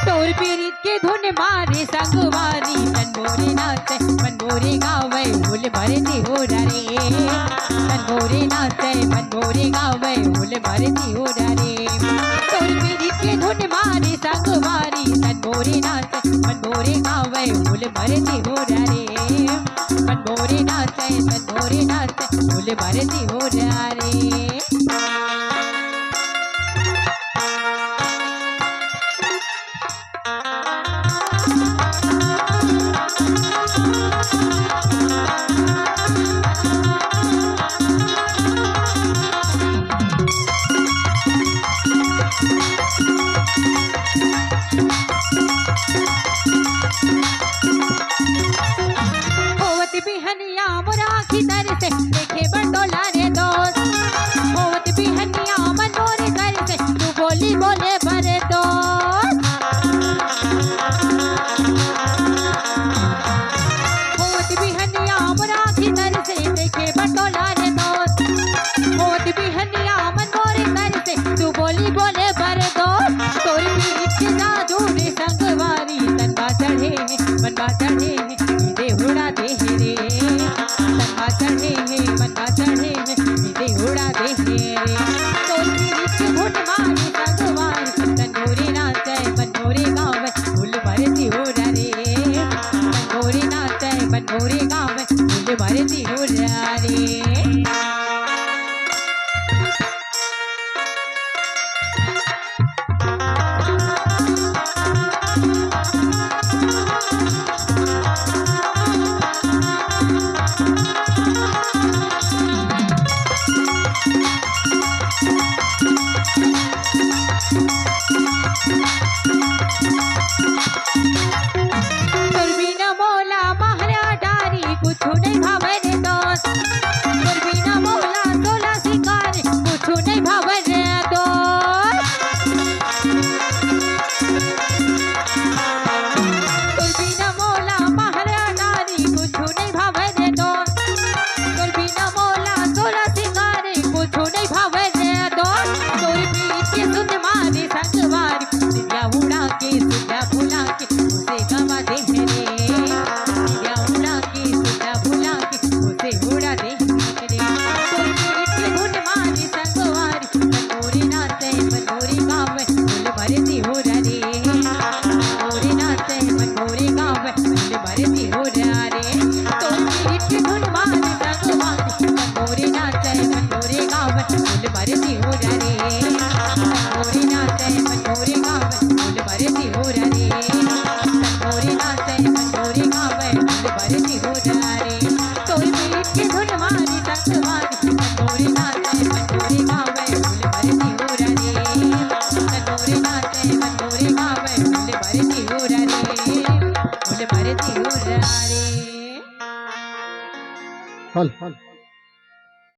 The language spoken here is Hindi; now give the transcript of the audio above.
तोर पीरित के धुन मारे संगवारी तनमोरे नाचे मनमोरे गावे हुल भरती हो रे तनमोरे नाचे मनमोरे गावे हुल भरती हो रे तोर पीरित के धुन मारे संगवारी तनमोरे नाचे मनमोरे गावे हुल भरती हो रे मनमोरे नाचे हुल भरती हो रे। बिहनिया मोरा खितर से देखे बटोला रे दोस्त होत बिहनिया मनोरे घर से तू बोली बोले भरे दोस्त होत बिहनिया मोरा खितर से देखे बटोला रे दोस्त होत बिहनिया मनोरे घर से तू बोली बोले भरे दोस्त तोरी पीरित के जादू रे संगवारी तनवा चढ़े मनवा चढ़े देहुड़ा दे रे तनवा चढ़े मनवा चढ़े देहुड़ा दे रे तोर पीरित के धुन मारे संगवारी तनमोरे नाचे मनमोरे गावे हुल भरती हो रे तनमोरे नाचे मनमोरे गावे हुल भरती हो रे। हल